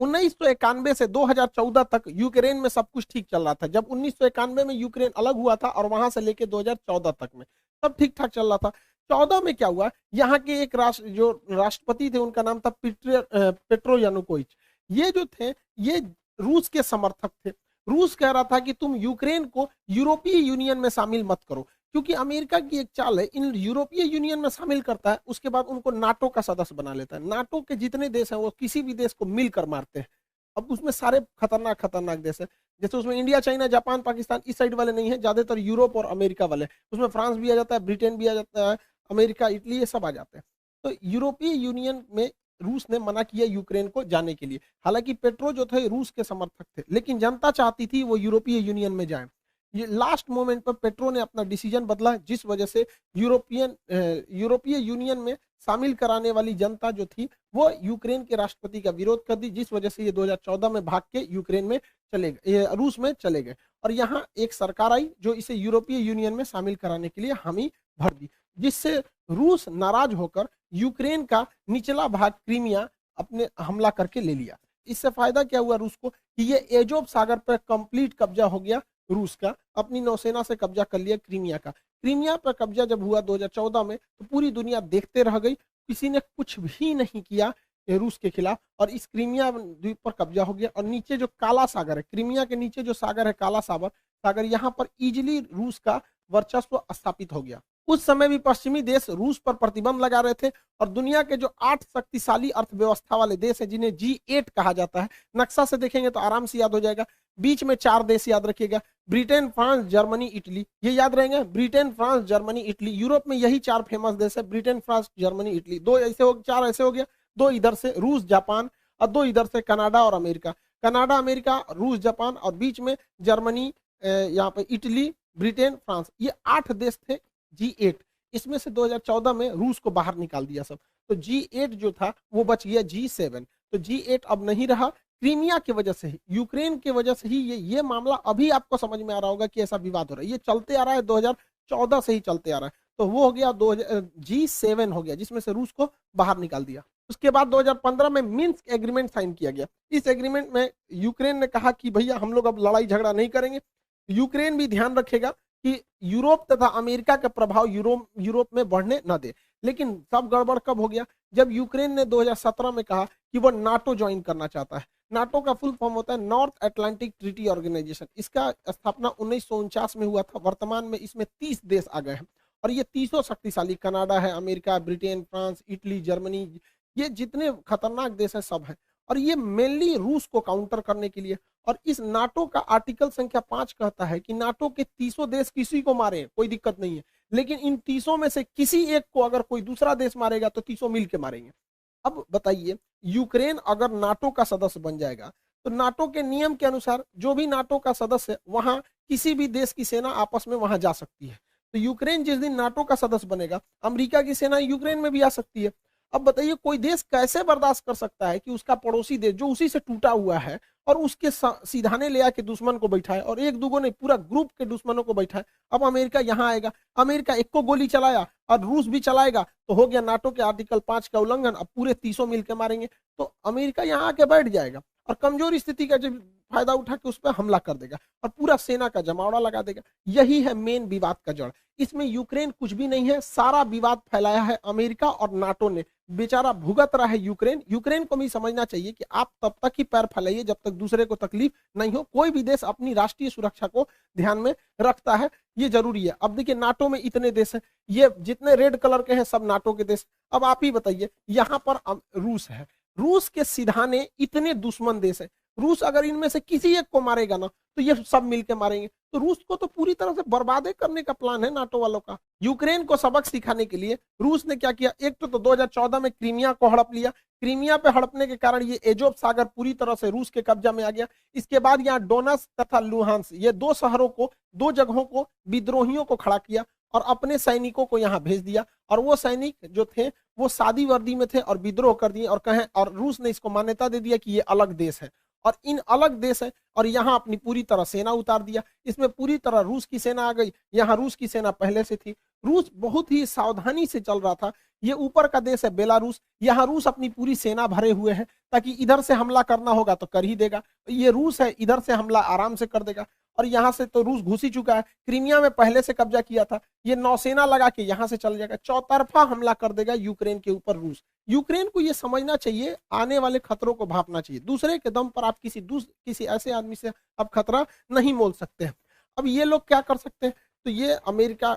1991 से 2014 तक यूक्रेन में सब कुछ ठीक चल रहा था। जब 1991 में यूक्रेन अलग हुआ था और वहां से लेके 2014 तक में सब ठीक ठाक चल रहा था। 14 में क्या हुआ, यहाँ के एक जो राष्ट्रपति थे उनका नाम था पेट्रो यानुकोविच। ये जो थे ये रूस के समर्थक थे। रूस कह रहा था कि तुम यूक्रेन को यूरोपीय यूनियन में शामिल मत करो, क्योंकि अमेरिका की एक चाल है, इन यूरोपीय यूनियन में शामिल करता है उसके बाद उनको नाटो का सदस्य बना लेता है। नाटो के जितने देश हैं वो किसी भी देश को मिलकर मारते हैं। अब उसमें सारे खतरनाक खतरनाक देश है, जैसे उसमें इंडिया, चाइना, जापान, पाकिस्तान इस साइड वाले नहीं है, ज्यादातर यूरोप और अमेरिका वाले। उसमें फ्रांस भी आ जाता है, ब्रिटेन भी आ जाता है, अमेरिका, इटली, ये सब आ जाते हैं। तो यूरोपीय यूनियन में रूस ने मना किया यूक्रेन को जाने के लिए। हालांकि पेट्रो जो थे रूस के समर्थक थे, लेकिन जनता चाहती थी वो यूरोपीय यूनियन में जाए। ये लास्ट मोमेंट पर पेट्रो ने अपना डिसीजन बदला, जिस वजह से यूरोपीय यूनियन में शामिल कराने वाली जनता जो थी वो यूक्रेन के राष्ट्रपति का विरोध कर दी, जिस वजह से ये 2014 में भाग के यूक्रेन में चले गए, रूस में चले गए। और यहाँ एक सरकार आई जो इसे यूरोपीय यूनियन में शामिल कराने के लिए हामी भर दी, जिससे रूस नाराज होकर यूक्रेन का निचला भाग क्रीमिया अपने हमला करके ले लिया। इससे फायदा क्या हुआ रूस को कि ये एजोव सागर पर कंप्लीट कब्जा हो गया रूस का, अपनी नौसेना से कब्जा कर लिया क्रीमिया का। क्रीमिया पर कब्जा जब हुआ 2014 में तो पूरी दुनिया देखते रह गई, किसी ने कुछ भी नहीं किया रूस के खिलाफ, और इस क्रीमिया द्वीप पर कब्जा हो गया। और नीचे जो काला सागर है, क्रीमिया के नीचे जो सागर है काला सागर, यहाँ पर इजिली रूस का वर्चस्व स्थापित हो गया। उस समय भी पश्चिमी देश रूस पर प्रतिबंध लगा रहे थे, और दुनिया के जो 8 शक्तिशाली अर्थव्यवस्था वाले देश हैं जिन्हें G8 कहा जाता है, नक्शा से देखेंगे तो आराम से याद हो जाएगा। बीच में 4 देश याद रखिएगा, ब्रिटेन, फ्रांस, जर्मनी, इटली, ये याद रहेंगे। Britain, France, Germany, Italy. Europe में यही 4 फेमस देश है, ब्रिटेन, फ्रांस, जर्मनी, इटली। 2 ऐसे हो, 4 ऐसे हो गया, 2 इधर से रूस, जापान, और 2 इधर से कनाडा और अमेरिका। कनाडा, अमेरिका, रूस, जापान, और बीच में जर्मनी, यहाँ पे इटली, ब्रिटेन, फ्रांस, ये 8 देश थे G8। इसमें से 2014 में रूस को बाहर निकाल दिया सब, तो G8 जो था वो बच गया G7। तो G8 अब नहीं रहा, क्रीमिया की वजह से ही, यूक्रेन की वजह से ही ये मामला अभी आपको समझ में आ रहा होगा कि ऐसा विवाद हो रहा है। ये चलते आ रहा है, 2014 से ही चलते आ रहा है। तो वो हो गया G7 हो गया, जिसमें से रूस को बाहर निकाल दिया। उसके बाद 2015 में मिन्स्क एग्रीमेंट साइन किया गया। इस एग्रीमेंट में यूक्रेन ने कहा कि भैया हम लोग अब लड़ाई झगड़ा नहीं करेंगे। यूक्रेन भी ध्यान रखेगा कि यूरोप तथा अमेरिका का प्रभाव यूरोप में बढ़ने न दे। लेकिन सब गड़बड़ कब हो गया, जब यूक्रेन ने 2017 में कहा कि वो नाटो ज्वाइन करना चाहता है। नाटो का फुल फॉर्म होता है नॉर्थ अटलांटिक ट्रीटी ऑर्गेनाइजेशन। इसका स्थापना 1949 में हुआ था। वर्तमान में इसमें 30 देश आ गए हैं, और ये 30 शक्तिशाली, कनाडा है, America, Britain, France, Italy, Germany, ये जितने खतरनाक देश है सब है। और ये मेनली रूस को काउंटर करने के लिए। और इस नाटो का आर्टिकल संख्या 5 कहता है कि नाटो के 30 देश किसी को मारे कोई दिक्कत नहीं है, लेकिन इन 30 में से किसी एक को अगर कोई दूसरा देश मारेगा तो 30 मिल के मारेंगे। अब बताइए, यूक्रेन अगर नाटो का सदस्य बन जाएगा तो नाटो के नियम के अनुसार जो भी नाटो का सदस्य है वहां किसी भी देश की सेना आपस में वहां जा सकती है। तो यूक्रेन जिस दिन नाटो का सदस्य बनेगा, अमेरिका की सेना यूक्रेन में भी आ सकती है। अब बताइए कोई देश कैसे बर्दाश्त कर सकता है कि उसका पड़ोसी देश जो उसी से टूटा हुआ है और उसके सीधाने ले आके दुश्मन को बैठा है, और एक दूगो ने पूरा ग्रुप के दुश्मनों को बैठा है। अब अमेरिका यहाँ आएगा, अमेरिका एक को गोली चलाया और रूस भी चलाएगा, तो हो गया नाटो के आर्टिकल 5 का उल्लंघन। अब पूरे 30 मिलकर मारेंगे, तो अमेरिका यहाँ आके बैठ जाएगा और कमजोर स्थिति का जब फायदा उठा के उस पर हमला कर देगा और पूरा सेना का जमावड़ा लगा देगा। यही है मेन विवाद का जड़। इसमें यूक्रेन कुछ भी नहीं है, सारा विवाद फैलाया है अमेरिका और नाटो ने। बेचारा भुगत रहा है यूक्रेन। यूक्रेन को भी समझना चाहिए कि आप तब तक ही पैर फैलाइए जब तक दूसरे को तकलीफ नहीं हो। कोई भी देश अपनी राष्ट्रीय सुरक्षा को ध्यान में रखता है, ये जरूरी है। अब देखिए नाटो में इतने देश हैं, ये जितने रेड कलर के हैं सब नाटो के देश। अब आप ही बताइए, यहाँ पर रूस है, रूस के सीधाने इतने दुश्मन देश है। रूस अगर इनमें से किसी एक को मारेगा ना तो ये सब मिलके मारेंगे। तो रूस को तो पूरी तरह से बर्बाद करने का प्लान है नाटो वालों का। यूक्रेन को सबक सिखाने के लिए रूस ने क्या किया, एक तो 2014 में क्रीमिया को हड़प लिया। क्रीमिया पे हड़पने के कारण ये एजोव सागर पूरी तरह से रूस के कब्जा में आ गया। इसके बाद यहाँ डोनस तथा लुहांस, ये 2 शहरों को, 2 जगहों को विद्रोहियों को खड़ा किया और अपने सैनिकों को यहाँ भेज दिया। और वो सैनिक जो थे वो सादी वर्दी में थे और विद्रोह कर दिए, और कहें, और रूस ने इसको मान्यता दे दिया कि ये अलग देश है और इन अलग देश है, और यहाँ अपनी पूरी तरह सेना उतार दिया। इसमें पूरी तरह रूस की सेना आ गई, यहाँ रूस की सेना पहले से थी। रूस बहुत ही सावधानी से चल रहा था। ये ऊपर का देश है बेलारूस, यहाँ रूस अपनी पूरी सेना भरे हुए हैं ताकि इधर से हमला करना होगा तो कर ही देगा। ये रूस है, इधर से हमला आराम से कर देगा। और यहाँ से तो रूस घुस ही चुका है, क्रीमिया में पहले से कब्जा किया था, ये नौसेना लगा के यहाँ से चल जाएगा, चौतरफा हमला कर देगा यूक्रेन के ऊपर रूस। यूक्रेन को ये समझना चाहिए, आने वाले खतरों को भापना चाहिए। दूसरे के दम पर आप किसी ऐसे आदमी से आप खतरा नहीं मोल सकते हैं। अब ये लोग क्या कर सकते हैं, तो ये अमेरिका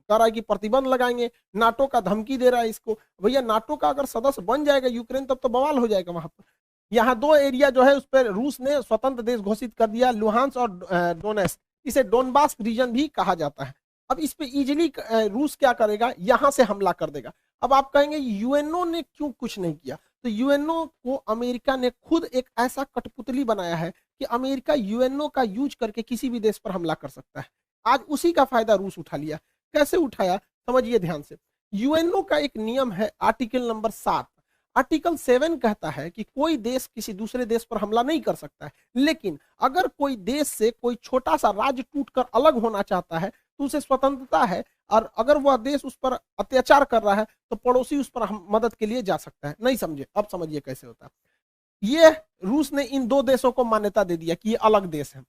कह रहा है कि प्रतिबंध लगाएंगे, नाटो का धमकी दे रहा है इसको। भैया नाटो का अगर सदस्य बन जाएगा यूक्रेन तब तो बवाल हो जाएगा वहां पर। यहाँ 2 एरिया जो है उस पर रूस ने स्वतंत्र देश घोषित कर दिया, लुहांस और डोनेट्स्क, इसे डोनबास रीजन भी कहा जाता है। अब इस पे इजीली रूस क्या करेगा, यहां से हमला कर देगा। अब आप कहेंगे यूएनओ ने क्यों कुछ नहीं किया, तो यूएनओ को अमेरिका ने खुद एक ऐसा कठपुतली बनाया है कि अमेरिका यूएनओ का यूज करके किसी भी देश पर हमला कर सकता है। आज उसी का फायदा रूस उठा लिया। कैसे उठाया समझिए ध्यान से। यूएनओ का एक नियम है आर्टिकल नंबर 7। आर्टिकल 7 कहता है कि कोई देश किसी दूसरे देश पर हमला नहीं कर सकता है, लेकिन अगर कोई देश से कोई छोटा सा राज्य टूटकर अलग होना चाहता है तो उसे स्वतंत्रता है, और अगर वह देश उस पर अत्याचार कर रहा है तो पड़ोसी उस पर मदद के लिए जा सकता है। नहीं समझे, अब समझिए कैसे होता है। ये रूस ने इन 2 देशों को मान्यता दे दिया कि ये अलग देश है,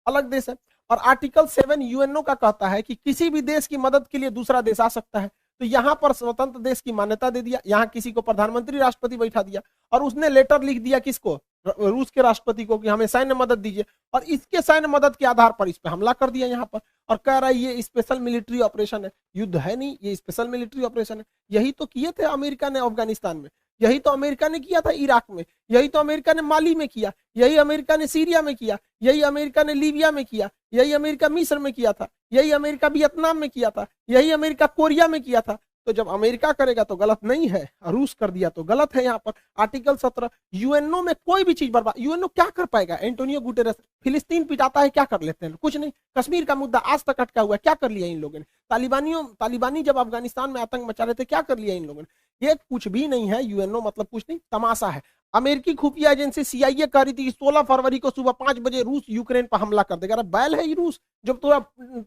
अलग देश है। और आर्टिकल 7 यूएनओ का कहता है कि किसी भी देश की मदद के लिए दूसरा देश आ सकता है। तो यहां पर स्वतंत्र देश की मान्यता दे दिया, यहां किसी को प्रधानमंत्री राष्ट्रपति बैठा दिया, और उसने लेटर लिख दिया किसको, रूस के राष्ट्रपति को, कि हमें सैन्य मदद दीजिए, और इसके सैन्य मदद के आधार पर इस पे हमला कर दिया यहाँ पर। और कह रहा है ये स्पेशल मिलिट्री ऑपरेशन है। युद्ध है नहीं, ये स्पेशल मिलिट्री ऑपरेशन है। यही तो किए थे अमेरिका ने अफगानिस्तान में, यही तो अमेरिका ने किया था इराक में, यही तो अमेरिका ने माली में किया, यही अमेरिका ने सीरिया में किया, यही अमेरिका ने लीबिया में किया, यही अमेरिका मिस्र में किया था, यही अमेरिका वियतनाम में किया था, यही अमेरिका कोरिया में किया था। तो जब अमेरिका करेगा तो गलत नहीं है, रूस कर दिया तो गलत है। यहाँ पर आर्टिकल 17 यूएनओ में कोई भी चीज बर्बाद, यूएनओ क्या कर पाएगा। एंटोनियो गुटेरेस फिलिस्तीन पिटाता है, क्या कर लेते हैं, कुछ नहीं। कश्मीर का मुद्दा आज तक अटका हुआ है, क्या कर लिया इन लोगों ने। तालिबानी जब अफगानिस्तान में आतंक मचा रहे थे, क्या कर लिया इन लोगों ने। ये कुछ भी नहीं है, यूएनओ मतलब कुछ नहीं, तमाशा है। अमेरिकी खुफिया एजेंसी सीआईए कह रही थी कि 16 फरवरी को सुबह 5 बजे रूस यूक्रेन पर हमला कर देगा। बैल है ये रूस, जब तो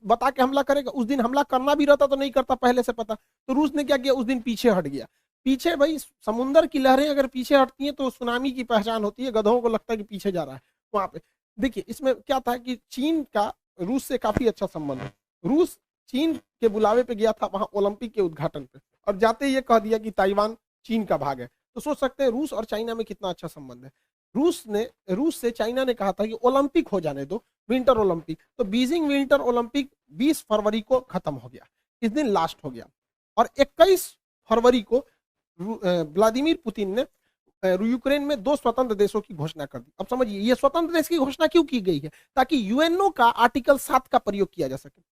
बता के हमला करेगा। उस दिन हमला करना भी रहता तो नहीं करता, पहले से पता। तो रूस ने क्या किया, उस दिन पीछे हट गया। पीछे भाई, समुद्र की लहरें अगर पीछे हटती हैं तो सुनामी की पहचान होती है। गधों को लगता है कि पीछे जा रहा है वहां पे। देखिए इसमें क्या था कि चीन का रूस से काफी अच्छा संबंध है। रूस चीन के बुलावे पे गया था वहां ओलंपिक के उद्घाटन पे, और जाते ये कह दिया कि ताइवान चीन का भाग है। तो सोच सकते हैं रूस और चाइना में कितना अच्छा संबंध है। रूस से चाइना ने कहा था कि ओलंपिक हो जाने दो, विंटर ओलंपिक। तो बीजिंग विंटर ओलंपिक 20 फरवरी को खत्म हो गया, इस दिन लास्ट हो गया। और 21 फरवरी को व्लादिमीर पुतिन ने यूक्रेन में 2 स्वतंत्र देशों की घोषणा कर दी। अब समझिए ये स्वतंत्र देश की घोषणा क्यों की गई है, ताकि यूएनओ का आर्टिकल 7 का प्रयोग किया जा सके।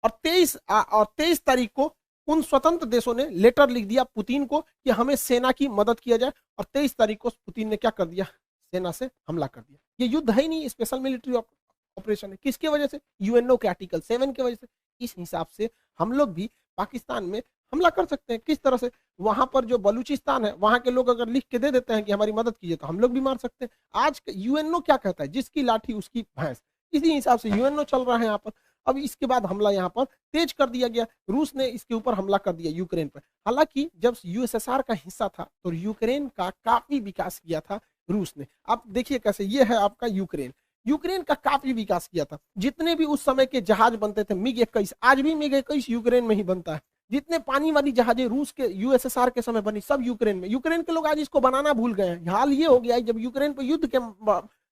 और 23 तारीख को उन स्वतंत्र देशों ने लेटर लिख दिया पुतिन को कि हमें सेना की मदद किया जाए। और 23 तारीख को पुतिन ने क्या कर दिया, सेना से हमला कर दिया। ये युद्ध है ही नहीं, स्पेशल मिलिट्री ऑपरेशन है। किसके वजह से, यूएनओ के आर्टिकल 7 की वजह से। इस हिसाब से हम लोग भी पाकिस्तान में हमला कर सकते हैं। किस तरह से, वहां पर जो बलूचिस्तान है वहां के लोग अगर लिख के दे देते हैं कि हमारी मदद कीजिए, तो हम लोग भी मार सकते हैं। आज यूएनओ क्या कहता है, जिसकी लाठी उसकी भैंस। इसी हिसाब से यूएनओ चल रहा है यहाँ पर। अब इसके बाद हमला यहाँ पर तेज कर दिया गया, रूस ने इसके ऊपर हमला कर दिया यूक्रेन पर। हालांकि जब यूएसएसआर का हिस्सा था तो यूक्रेन का काफी विकास किया था रूस ने। आप देखिए कैसे, ये है आपका यूक्रेन का काफी विकास किया था। जितने भी उस समय के जहाज बनते थे MiG-21, आज भी MiG-21 यूक्रेन में ही बनता है। जितने पानी वाली जहाजें रूस के यूएसएसआर के समय बनी, सब यूक्रेन में। यूक्रेन के लोग आज इसको बनाना भूल गए हैं। हाल ये हो गया है, जब यूक्रेन पर युद्ध के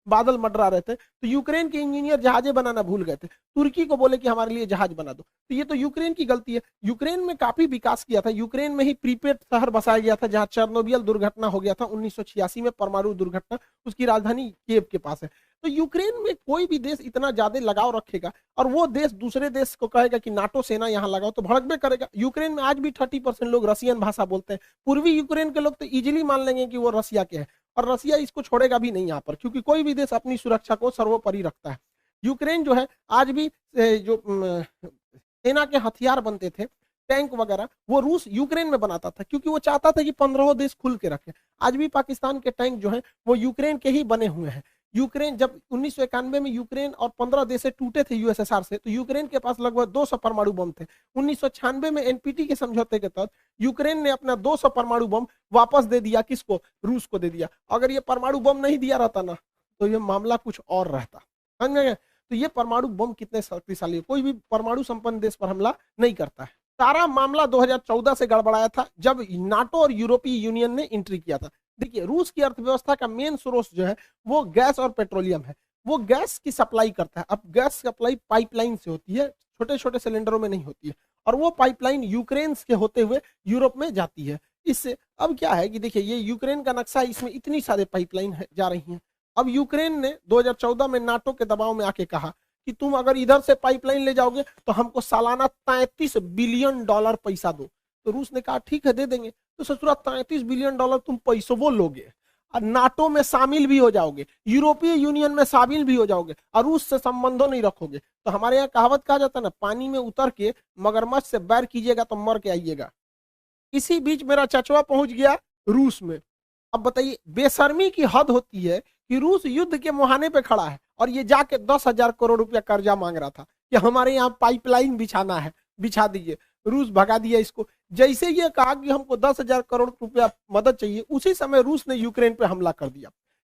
बादल मंडरा रहे थे तो यूक्रेन के इंजीनियर जहाजें बनाना भूल गए थे। तुर्की को बोले कि हमारे लिए जहाज बना दो। तो ये तो यूक्रेन की गलती है। यूक्रेन में काफी विकास किया था। यूक्रेन में ही प्रीपेड शहर बसाया गया था, जहां चेर्नोबिल दुर्घटना हो गया था 1986 में, परमाणु दुर्घटना। उसकी राजधानी कीव के पास है। तो यूक्रेन में कोई भी देश इतना ज्यादा लगाव रखेगा और वो देश दूसरे देश को कहेगा कि नाटो सेना यहाँ लगाओ, तो भड़कबे करेगा। यूक्रेन में आज भी 30% लोग रसियन भाषा बोलते हैं। पूर्वी यूक्रेन के लोग तो इजीली मान लेंगे कि वो रसिया के हैं, और रसिया इसको छोड़ेगा भी नहीं यहाँ पर, क्योंकि कोई भी देश अपनी सुरक्षा को सर्वोपरि रखता है। यूक्रेन जो है आज भी जो सेना के हथियार बनते थे, टैंक वगैरह, वो रूस यूक्रेन में बनाता था, क्योंकि वो चाहता था कि 15 देश खुल के रखे। आज भी पाकिस्तान के टैंक जो है वो यूक्रेन के ही बने हुए हैं। यूक्रेन जब 1991 में यूक्रेन और 15 देश से टूटे थे यूएसएसआर से, तो यूक्रेन के पास लगभग 200 परमाणु बम थे। 1996 में एनपीटी के समझौते के तहत यूक्रेन ने अपना 200 परमाणु बम वापस दे दिया, किसको? रूस को दे दिया। अगर ये परमाणु बम नहीं दिया रहता ना, तो ये मामला कुछ और रहता, समझ गए? तो ये परमाणु बम कितने शक्तिशाली है, कोई भी परमाणु संपन्न देश पर हमला नहीं करता है। सारा मामला 2014 से गड़बड़ाया था, जब नाटो और यूरोपीय यूनियन ने एंट्री किया था। देखिए, रूस की अर्थव्यवस्था का मेन स्रोत जो है वो गैस और पेट्रोलियम है। वो गैस की सप्लाई करता है। अब गैस सप्लाई पाइपलाइन से होती है, छोटे छोटे सिलेंडरों में नहीं होती है, और वो पाइपलाइन यूक्रेन के होते हुए यूरोप में जाती है। इससे अब क्या है कि देखिए, ये यूक्रेन का नक्शा, इसमें इतनी सारे पाइपलाइन जा रही हैं। अब यूक्रेन ने 2014 में नाटो के दबाव में आके कहा कि तुम अगर इधर से पाइपलाइन ले जाओगे तो हमको सालाना 33 बिलियन डॉलर पैसा दो। तो रूस ने कहा ठीक है, दे देंगे। तो ससुरा 33 बिलियन डॉलर तुम पैसों वो लोगे और नाटो में शामिल भी हो जाओगे, यूरोपीय यूनियन में शामिल भी हो जाओगे, और रूस से संबंधों नहीं रखोगे। तो हमारे यहाँ कहावत कहा जाता है ना, पानी में उतर के मगरमच्छ से बैर कीजिएगा तो मर के आइएगा। इसी बीच मेरा चचवा पहुंच गया रूस में। अब बताइए, बेशर्मी की हद होती है कि रूस युद्ध के मुहाने पे खड़ा है और ये जाके 10,000 करोड़ रुपया कर्जा मांग रहा था कि हमारे यहाँ पाइपलाइन बिछाना है, बिछा दीजिए। रूस भगा दिया इसको। जैसे ये कहा कि हमको 10,000 करोड़ रुपया मदद चाहिए, उसी समय रूस ने यूक्रेन पे हमला कर दिया।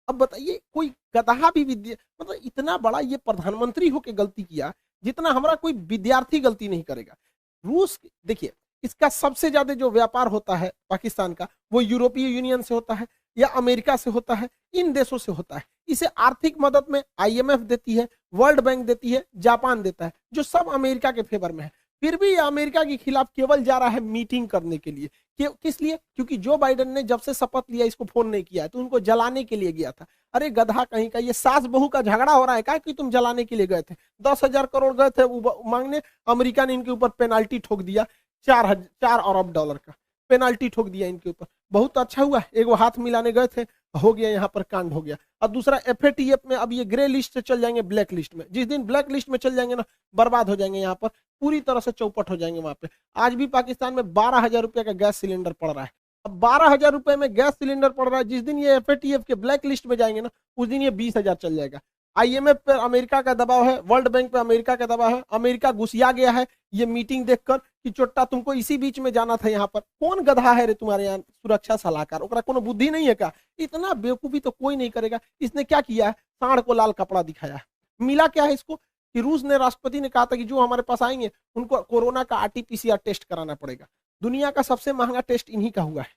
अब बताइए, कोई गधा भी मतलब इतना बड़ा ये प्रधानमंत्री होके गलती किया जितना हमारा कोई विद्यार्थी गलती नहीं करेगा। रूस, देखिए, इसका सबसे ज्यादा जो व्यापार होता है पाकिस्तान का, वो यूरोपीय यूनियन से होता है या अमेरिका से होता है, इन देशों से होता है। इसे आर्थिक मदद में आईएमएफ देती है, वर्ल्ड बैंक देती है, जापान देता है, जो सब अमेरिका के फेवर में है। फिर भी अमेरिका के खिलाफ केवल जा रहा है मीटिंग करने के लिए। किस लिए? क्योंकि जो बाइडेन ने जब से शपथ लिया इसको फोन नहीं किया है, तो उनको जलाने के लिए गया था। अरे गधा कहीं का, ये सास बहू का झगड़ा हो रहा है क्या कि तुम जलाने के लिए गए थे? 10,000 करोड़ गए थे मांगने, अमेरिका ने इनके ऊपर पेनाल्टी ठोक दिया, 4 अरब डॉलर का पेनाल्टी ठोक दिया इनके ऊपर। बहुत अच्छा हुआ, एक वो हाथ मिलाने गए थे, हो गया, यहाँ पर कांड हो गया। और दूसरा, एफएटीएफ में अब ये ग्रे लिस्ट से चल जाएंगे ब्लैक लिस्ट में। जिस दिन ब्लैक लिस्ट में चल जाएंगे ना, बर्बाद हो जाएंगे, यहाँ पर पूरी तरह से चौपट हो जाएंगे। वहां पे आज भी पाकिस्तान में 12,000 रुपए का गैस सिलेंडर पड़ रहा है। अब 12,000 रुपए में गैस सिलेंडर पड़ रहा है, जिस दिन ये एफएटीएफ के ब्लैक लिस्ट में जाएंगे ना, उस दिन ये 20,000 चल जाएगा। आईएमएफ पर अमेरिका का दबाव है, वर्ल्ड बैंक पे अमेरिका का दबाव है। अमेरिका घुसिया गया है ये मीटिंग देखकर कि चोट्टा तुमको इसी बीच में जाना था। यहाँ पर कौन गधा है रे तुम्हारे यहाँ सुरक्षा सलाहकार? ओकरा कोनो बुद्धि नहीं है क्या? इतना बेवकूफी तो कोई नहीं करेगा। इसने क्या किया है? सांड को लाल कपड़ा दिखाया है। मिला क्या है इसको कि रूस ने, राष्ट्रपति ने कहा था कि जो हमारे पास आएंगे उनको कोरोना का आरटीपीसीआर टेस्ट कराना पड़ेगा। दुनिया का सबसे महंगा टेस्ट इन्हीं का हुआ है।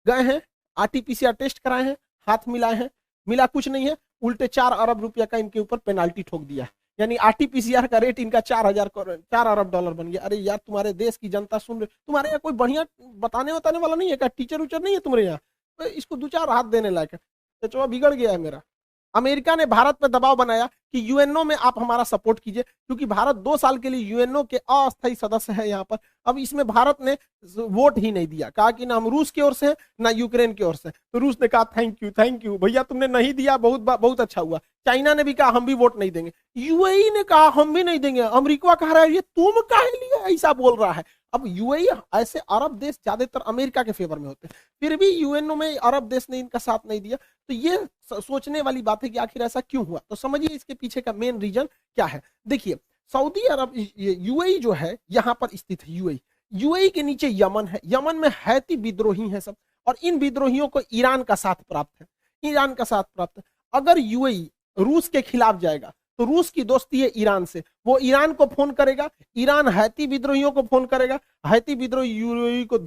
गए हैं, आरटीपीसीआर टेस्ट कराए हैं, हाथ मिलाए हैं, मिला कुछ नहीं है, उल्टे 4 अरब रुपया का इनके ऊपर पेनाल्टी ठोक दिया। यानी आरटीपीसीआर का रेट इनका 4 अरब डॉलर बन गया। अरे यार, तुम्हारे देश की जनता सुन रही, तुम्हारे यहाँ कोई बढ़िया बताने वाला नहीं है क्या? टीचर उचर नहीं है तुम्हारे यहाँ? तो इसको 2-4 हाथ देने लायक है। तो बिगड़ गया है मेरा। अमेरिका ने भारत पर दबाव बनाया कि यूएनओ में आप हमारा सपोर्ट कीजिए, क्योंकि भारत 2 साल के लिए यूएनओ के अस्थायी सदस्य है यहाँ पर। अब इसमें भारत ने वोट ही नहीं दिया, कहा कि ना हम रूस की ओर से ना यूक्रेन की ओर से। तो रूस ने कहा थैंक यू भैया, तुमने नहीं दिया, बहुत अच्छा हुआ। चाइना ने भी कहा हम भी वोट नहीं देंगे। यूएई ने कहा हम भी नहीं देंगे। अमेरिका कह रहा है ये तुम काहे लिए ऐसा बोल रहा है? अब यूएई, ऐसे अरब देश ज्यादातर अमेरिका के फेवर में होते हैं, फिर भी यूएनओ में अरब देश ने इनका साथ नहीं दिया। तो ये सोचने वाली बात है कि आखिर ऐसा क्यों हुआ। तो समझिए इसके पीछे का मेन रीजन क्या है। देखिए, सऊदी अरब, यूएई जो है यहाँ पर स्थित है। यूएई के नीचे यमन है, यमन में हैती विद्रोही है सब, और इन विद्रोहियों को ईरान का साथ प्राप्त है। अगर यूएई रूस के खिलाफ जाएगा तो रूस की दोस्ती है ईरान से, वो ईरान को फोन करेगा, ईरान हैती विद्रोहियों को फोन करेगा, हैती विद्रोही यूएई को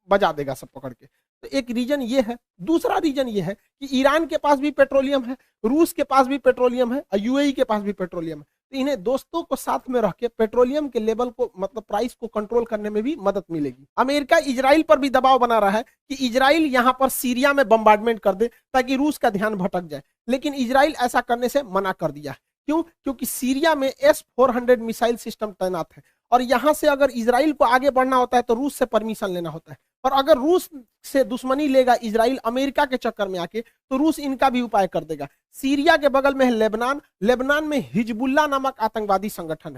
बजा देगा सब पकड़ के। तो एक रीजन ये है। दूसरा रीजन ये है कि ईरान के पास भी पेट्रोलियम है, रूस के पास भी पेट्रोलियम है और यूएई के पास भी पेट्रोलियम है। तो इन्हें दोस्तों को साथ में रख के पेट्रोलियम के लेवल को, मतलब प्राइस को कंट्रोल करने में भी मदद मिलेगी। अमेरिका इजराइल पर भी दबाव बना रहा है कि इजराइल यहां पर सीरिया में बम्बार्डमेंट कर दे ताकि रूस का ध्यान भटक जाए, लेकिन इजराइल ऐसा करने से मना कर दिया। क्यों? क्योंकि सीरिया में S-400 मिसाइल सिस्टम तैनात है, और यहां से अगर इजराइल को आगे बढ़ना होता है तो रूस से परमिशन लेना होता है। और अगर रूस से दुश्मनी लेगा इजराइल अमेरिका के चक्कर में आके, तो रूस इनका भी उपाय कर देगा। सीरिया के बगल में है लेबनान, लेबनान में हिजबुल्लाह नामक आतंकवादी संगठन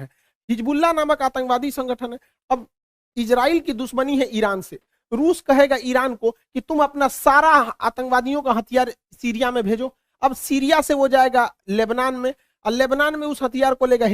है, अब इजराइल की दुश्मनी है ईरान से। रूस कहेगा ईरान को कि तुम अपना सारा आतंकवादियों का हथियार सीरिया में भेजो, अब सीरिया से वो जाएगा लेबनान में, और लेबनान में उस हथियार को लेगा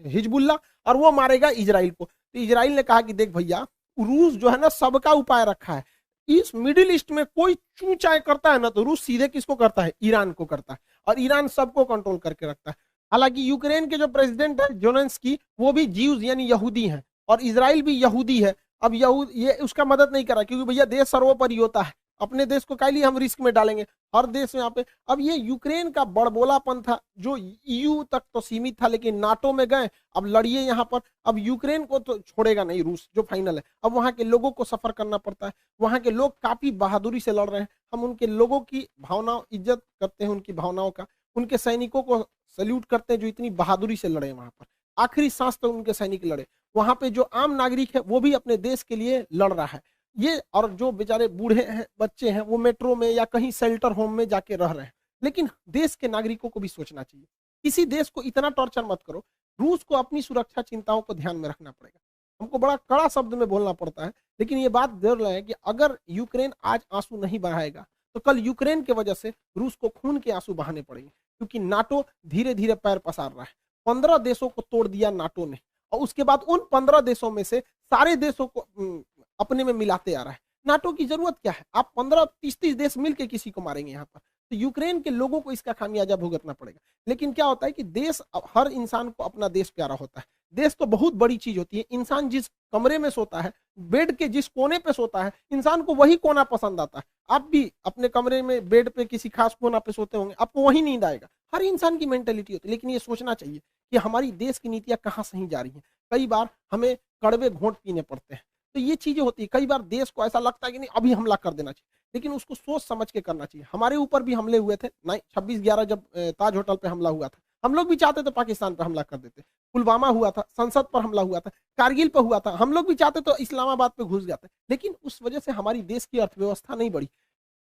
हिजबुल्ला, और वो मारेगा इजराइल को। तो इजराइल ने कहा कि देख भैया, रूस जो है ना सबका उपाय रखा है, इस मिडिल ईस्ट में कोई चूचाई करता है ना तो रूस सीधे किसको करता है, ईरान को करता है, और ईरान सबको कंट्रोल करके रखता है। हालांकि यूक्रेन के जो प्रेसिडेंट है जेलेंस्की, वो भी ज्यूज यानी यहूदी हैं, और इजराइल भी यहूदी है। अब यहूद ये उसका मदद नहीं कर रहा, क्योंकि भैया देश सर्वोपरि होता है, अपने देश को काहे लिए हम रिस्क में डालेंगे, हर देश में यहाँ पे। अब ये यूक्रेन का बड़बोलापन था जो ईयू तक तो सीमित था, लेकिन नाटो में गए, अब लड़िए यहाँ पर। अब यूक्रेन को तो छोड़ेगा नहीं रूस, जो फाइनल है। अब वहाँ के लोगों को सफर करना पड़ता है, वहाँ के लोग काफी बहादुरी से लड़ रहे हैं। हम उनके लोगों की भावना इज्जत करते हैं, उनकी भावनाओं का, उनके सैनिकों को सल्यूट करते हैं जो इतनी बहादुरी से लड़े वहां पर, आखिरी सांस तक उनके सैनिक लड़े। वहां पे जो आम नागरिक है वो भी अपने देश के लिए लड़ रहा है ये, और जो बेचारे बूढ़े हैं, बच्चे हैं, वो मेट्रो में या कहीं शेल्टर होम में जाके रह रहे हैं। लेकिन देश के नागरिकों को भी सोचना चाहिए, किसी देश को इतना टॉर्चर मत करो। रूस को अपनी सुरक्षा चिंताओं को ध्यान में रखना पड़ेगा। हमको बड़ा कड़ा शब्द में बोलना पड़ता है, लेकिन ये बात जरूर है कि अगर यूक्रेन आज आंसू नहीं बहाएगा तो कल यूक्रेन की वजह से रूस को खून के आंसू बहाने पड़ेंगे, क्योंकि नाटो धीरे धीरे पैर पसार रहा है। 15 देशों को तोड़ दिया नाटो ने, और उसके बाद उन 15 देशों में से सारे देशों को अपने में मिलाते आ रहा है। नाटो की जरूरत क्या है, आप 15-30 देश मिलके किसी को मारेंगे यहाँ पर। तो यूक्रेन के लोगों को इसका खामियाजा भुगतना पड़ेगा। लेकिन क्या होता है कि देश, हर इंसान को अपना देश प्यारा होता है। देश तो बहुत बड़ी चीज होती है। इंसान जिस कमरे में सोता है, बेड के जिस कोने पे सोता है, इंसान को वही कोना पसंद आता है। आप भी अपने कमरे में बेड पे किसी खास कोना पे सोते होंगे, आपको वही नींद आएगा। हर इंसान की मेंटेलिटी होती है। लेकिन ये सोचना चाहिए कि हमारी देश की नीतियां कहाँ सही जा रही हैं। कई बार हमें कड़वे घोंट पीने पड़ते हैं, तो ये चीजें होती है। कई बार देश को ऐसा लगता है कि नहीं अभी हमला कर देना चाहिए, लेकिन उसको सोच समझ के करना चाहिए। हमारे ऊपर भी हमले हुए थे, 26/11 जब ताज होटल पे हमला हुआ था, हम लोग भी चाहते थे पाकिस्तान पे हमला कर देते। पुलवामा हुआ था, संसद पर हमला हुआ था, कारगिल पर हुआ था, हम लोग भी चाहते तो इस्लामाबाद पे घुस जाते। लेकिन उस वजह से हमारी देश की अर्थव्यवस्था नहीं बढ़ी।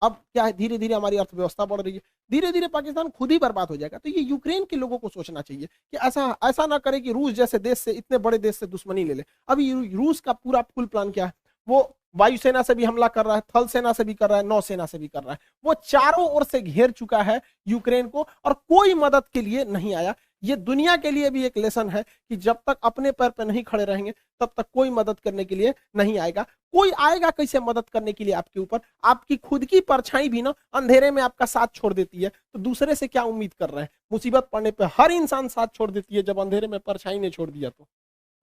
अब क्या है, धीरे धीरे हमारी अर्थव्यवस्था बढ़ रही है, धीरे धीरे पाकिस्तान खुद ही बर्बाद हो जाएगा। तो ये यूक्रेन के लोगों को सोचना चाहिए कि ऐसा ऐसा ना करे कि रूस जैसे देश से, इतने बड़े देश से दुश्मनी ले ले। अभी रूस का पूरा फुल प्लान क्या है, वो वायुसेना से भी हमला कर रहा है, थल सेना से भी कर रहा है, नौसेना से भी कर रहा है। वो चारों ओर से घेर चुका है यूक्रेन को, और कोई मदद के लिए नहीं आया। ये दुनिया के लिए भी एक लेसन है कि जब तक अपने पैर पर नहीं खड़े रहेंगे तब तक कोई मदद करने के लिए नहीं आएगा। कोई आएगा कैसे मदद करने के लिए आपके ऊपर? आपकी खुद की परछाई भी ना अंधेरे में आपका साथ छोड़ देती है, तो दूसरे से क्या उम्मीद कर रहे हैं? मुसीबत पड़ने पर हर इंसान साथ छोड़ देती है, जब अंधेरे में परछाई ने छोड़ दिया तो।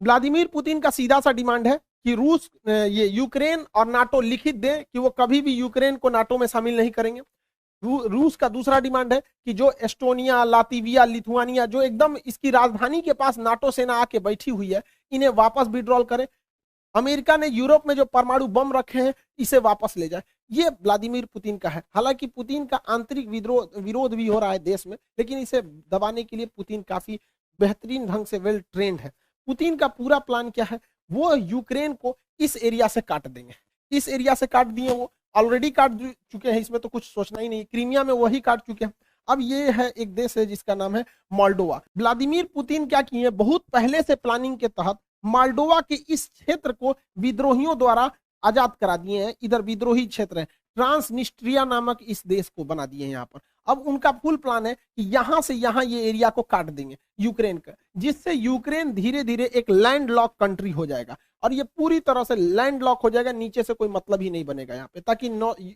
व्लादिमीर पुतिन का सीधा सा डिमांड है कि रूस, ये यूक्रेन और नाटो लिखित दे कि वो कभी भी यूक्रेन को नाटो में शामिल नहीं करेंगे। रूस का दूसरा डिमांड है कि जो एस्टोनिया, लातविया, लिथुआनिया, जो एकदम इसकी राजधानी के पास नाटो सेना आके बैठी हुई है, इन्हें वापस विड्रॉल करें। अमेरिका ने यूरोप में जो परमाणु बम रखे हैं, इसे वापस ले जाए। ये व्लादिमीर पुतिन का है। हालांकि पुतिन का आंतरिक विरोध भी हो रहा है देश में, लेकिन इसे दबाने के लिए पुतिन काफी बेहतरीन ढंग से वेल ट्रेंड है। पुतिन का पूरा प्लान क्या है, वो यूक्रेन को इस एरिया से काट देंगे। इस एरिया से काट दिए, वो ऑलरेडी काट चुके हैं, इसमें तो कुछ सोचना ही नहीं। क्रीमिया में वही काट चुके हैं। अब ये है एक देश है जिसका नाम है मोल्डोवा। व्लादिमीर पुतिन क्या किए, बहुत पहले से प्लानिंग के तहत मोल्डोवा के इस क्षेत्र को विद्रोहियों द्वारा आजाद करा दिए हैं। इधर विद्रोही क्षेत्र है, ट्रांसनिस्ट्रिया नामक इस देश को बना दिए हैं यहाँ पर। अब उनका फुल प्लान है कि यहां से यहां ये एरिया को काट देंगे यूक्रेन का, जिससे यूक्रेन धीरे धीरे एक लैंड लॉक कंट्री हो जाएगा, और ये पूरी तरह से लैंड लॉक हो जाएगा। नीचे से कोई मतलब ही नहीं बनेगा यहाँ पे, ताकि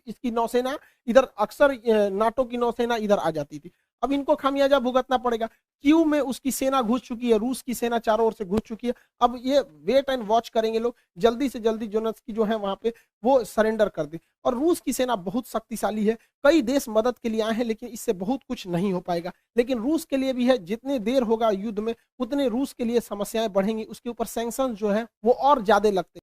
इसकी नौसेना इधर, अक्सर नाटो की नौसेना इधर आ जाती थी। अब इनको खामियाजा भुगतना पड़ेगा। क्यू में उसकी सेना घुस चुकी है, रूस की सेना चारों ओर से घुस चुकी है। अब ये वेट एंड वॉच करेंगे लोग, जल्दी से जल्दी जेलेंस्की जो है वहां पे वो सरेंडर कर दे। और रूस की सेना बहुत शक्तिशाली है, कई देश मदद के लिए आए हैं, लेकिन इससे बहुत कुछ नहीं हो पाएगा। लेकिन रूस के लिए भी है, जितने देर होगा युद्ध में उतने रूस के लिए समस्याएं बढ़ेंगी, उसके ऊपर सैंक्शन जो है वो और ज्यादा लगते हैं।